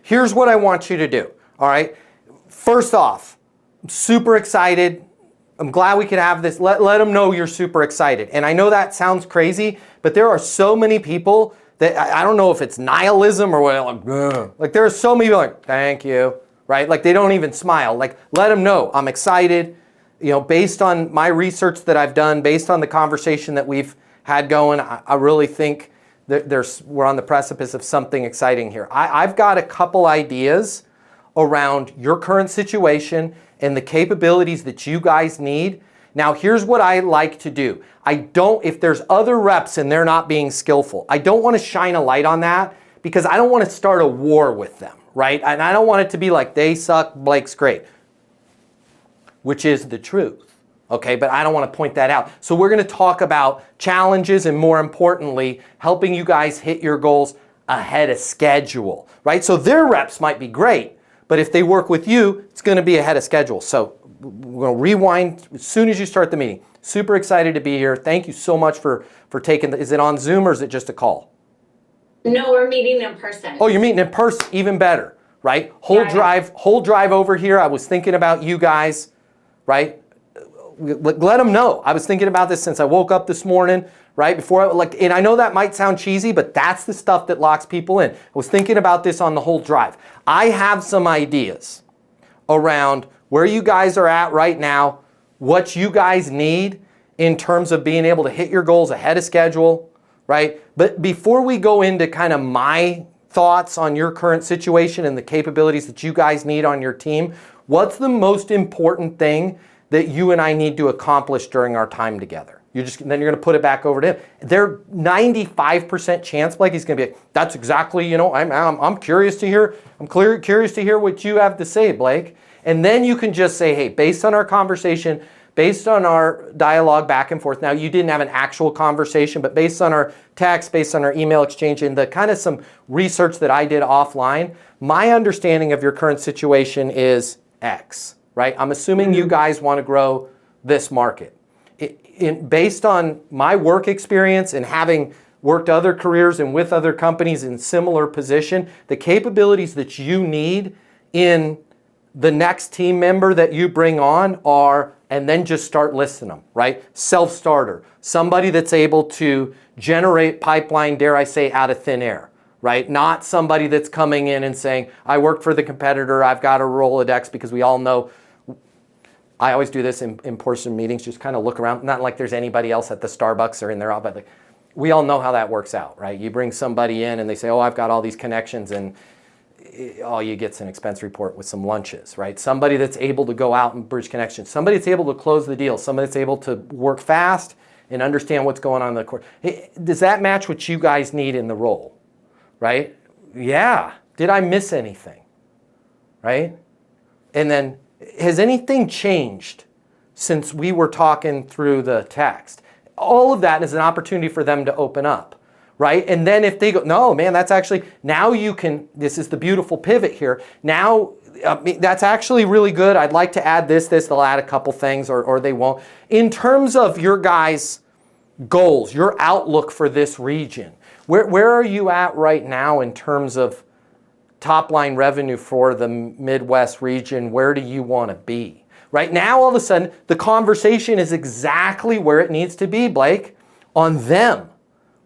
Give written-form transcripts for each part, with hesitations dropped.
here's what I want you to do, all right? First off, I'm super excited. I'm glad we could have this. Let them know you're super excited. And I know that sounds crazy, but there are so many people that I don't know if it's nihilism or what, like there are so many people like, thank you, right? Like they don't even smile. Like let them know I'm excited. You know, based on my research that I've done, based on the conversation that we've had going, I really think that we're on the precipice of something exciting here. I've got a couple ideas around your current situation and the capabilities that you guys need. Now, here's what I like to do. If there's other reps and they're not being skillful, I don't want to shine a light on that because I don't want to start a war with them, right? And I don't want it to be like, they suck, Blake's great, which is the truth, okay? But I don't want to point that out. So we're going to talk about challenges and more importantly, helping you guys hit your goals ahead of schedule, right? So their reps might be great, but if they work with you, it's going to be ahead of schedule. So we're going to rewind as soon as you start the meeting. Super excited to be here. Thank you so much for taking is it on Zoom or is it just a call? No, we're meeting in person. Oh, you're meeting in person, even better, right? Whole drive over here. I was thinking about you guys, right? Let them know. I was thinking about this since I woke up this morning, right? And I know that might sound cheesy, but that's the stuff that locks people in. I was thinking about this on the whole drive. I have some ideas around where you guys are at right now, what you guys need in terms of being able to hit your goals ahead of schedule, right? But before we go into kind of my thoughts on your current situation and the capabilities that you guys need on your team, what's the most important thing that you and I need to accomplish during our time together? Then you're going to put it back over to him. They're 95% chance, Blake, he's going to be like, that's exactly, I'm curious to hear, curious to hear what you have to say, Blake. And then you can just say, hey, based on our conversation, based on our dialogue back and forth, now you didn't have an actual conversation, but based on our text, based on our email exchange, and the kind of some research that I did offline, my understanding of your current situation is X, right? I'm assuming you guys want to grow this market. Based on my work experience and having worked other careers and with other companies in similar position, the capabilities that you need in the next team member that you bring on are, and then just start listing them, right? Self-starter, somebody that's able to generate pipeline, dare I say, out of thin air, right? Not somebody that's coming in and saying, I work for the competitor, I've got a Rolodex, because we all know, I always do this in person meetings, just kind of look around, not like there's anybody else at the Starbucks or in there, but like, we all know how that works out, right? You bring somebody in and they say, oh, I've got all these connections, and all you get's an expense report with some lunches, right? Somebody that's able to go out and bridge connections, somebody that's able to close the deal, somebody that's able to work fast and understand what's going on in the court. Hey, does that match what you guys need in the role, right? Yeah. Did I miss anything, right? And then, has anything changed since we were talking through the text? All of that is an opportunity for them to open up, right? And then if they go, no, man, that's actually, now you can, this is the beautiful pivot here. Now, that's actually really good. I'd like to add this, they'll add a couple things or they won't. In terms of your guys' goals, your outlook for this region, where are you at right now in terms of top line revenue for the Midwest region? Where do you want to be? Right now, all of a sudden, the conversation is exactly where it needs to be, Blake, on them,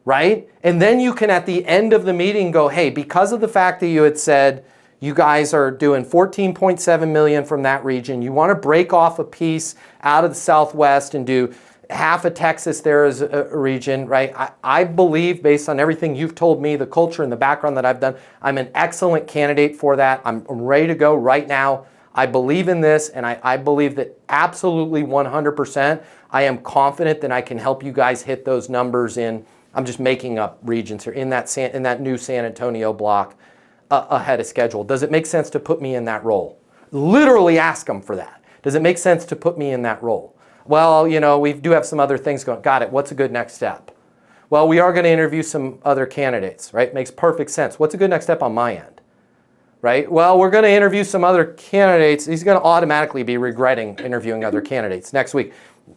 right? And then you can, at the end of the meeting, go, hey, because of the fact that you had said you guys are doing 14.7 million from that region, you want to break off a piece out of the Southwest and do half of Texas there as a region, right? I believe, based on everything you've told me, the culture and the background that I've done, I'm an excellent candidate for that. I'm ready to go right now. I believe in this, and I believe that absolutely 100%, I am confident that I can help you guys hit those numbers in, I'm just making up regions here, in that new San Antonio block ahead of schedule. Does it make sense to put me in that role? Literally ask them for that. Does it make sense to put me in that role? Well, we do have some other things going. Got it. What's a good next step? Well, we are going to interview some other candidates, right? Makes perfect sense. What's a good next step on my end? Right? Well, we're going to interview some other candidates. He's going to automatically be regretting interviewing other candidates next week.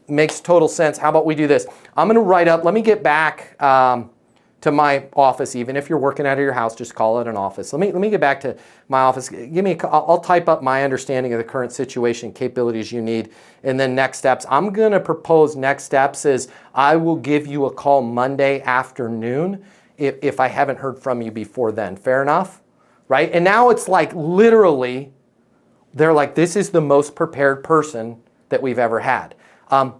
Makes total sense. How about we do this? I'm going to write up, let me get back to my office. Even if you're working out of your house, just call it an office. Let me get back to my office. I'll type up my understanding of the current situation, capabilities you need, and then next steps. I'm going to propose next steps is I will give you a call Monday afternoon if I haven't heard from you before then. Fair enough? Right? And now it's like literally, they're like, this is the most prepared person that we've ever had.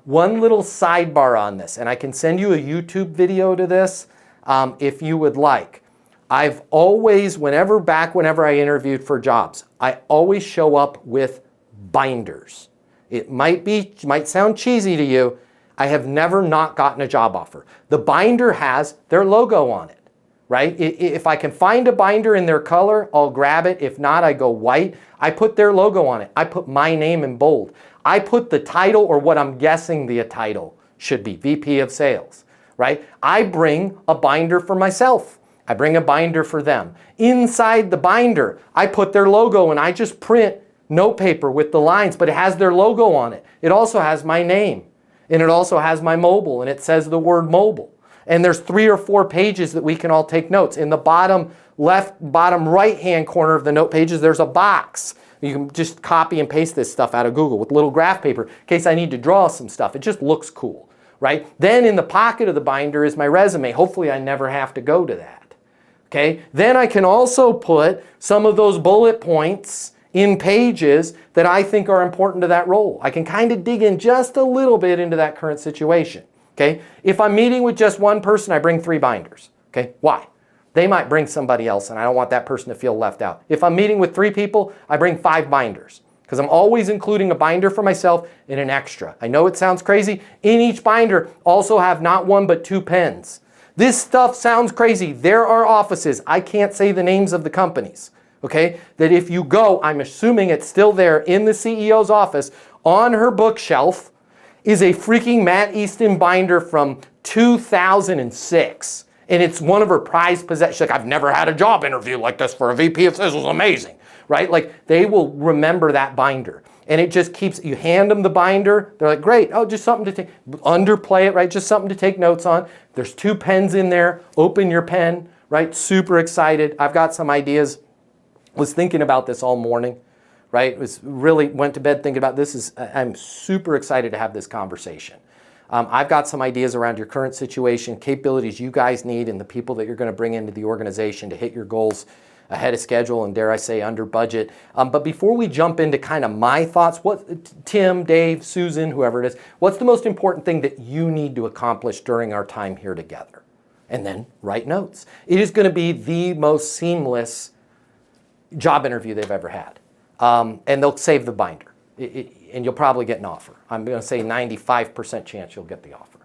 One little sidebar on this, and I can send you a YouTube video to this if you would like. I've always, whenever I interviewed for jobs, I always show up with binders. It might sound cheesy to you. I have never not gotten a job offer. The binder has their logo on it, right? If I can find a binder in their color, I'll grab it. If not, I go white. I put their logo on it. I put my name in bold. I put the title, or what I'm guessing the title should be, VP of Sales, right? I bring a binder for myself. I bring a binder for them. Inside the binder, I put their logo and I just print note paper with the lines, but it has their logo on it. It also has my name, and it also has my mobile, and it says the word mobile. And there's 3 or 4 pages that we can all take notes. In the bottom right-hand corner of the note pages, there's a box. You can just copy and paste this stuff out of Google with little graph paper in case I need to draw some stuff. It just looks cool, right? Then in the pocket of the binder is my resume. Hopefully I never have to go to that, okay? Then I can also put some of those bullet points in pages that I think are important to that role. I can kind of dig in just a little bit into that current situation, okay? If I'm meeting with just one person, I bring 3 binders, okay? Why? They might bring somebody else, and I don't want that person to feel left out. If I'm meeting with 3 people, I bring 5 binders because I'm always including a binder for myself and an extra. I know it sounds crazy. In each binder, also have not 1 but 2 pens. This stuff sounds crazy. There are offices, I can't say the names of the companies, okay, that if you go, I'm assuming it's still there in the CEO's office, on her bookshelf is a freaking Matt Easton binder from 2006. And it's one of her prized possessions. Like, I've never had a job interview like this for a VP of Sales. It was amazing, right? Like, they will remember that binder. And it just keeps, you hand them the binder. They're like, great. Oh, just something to take, underplay it, right? Just something to take notes on. There's 2 pens in there. Open your pen, right? Super excited. I've got some ideas. Was thinking about this all morning, right? Went to bed thinking about this. I'm super excited to have this conversation. I've got some ideas around your current situation, capabilities you guys need, and the people that you're going to bring into the organization to hit your goals ahead of schedule and, dare I say, under budget. But before we jump into kind of my thoughts, Tim, Dave, Susan, whoever it is, what's the most important thing that you need to accomplish during our time here together? And then write notes. It is going to be the most seamless job interview they've ever had. And they'll save the binder. And you'll probably get an offer. I'm going to say 95% chance you'll get the offer.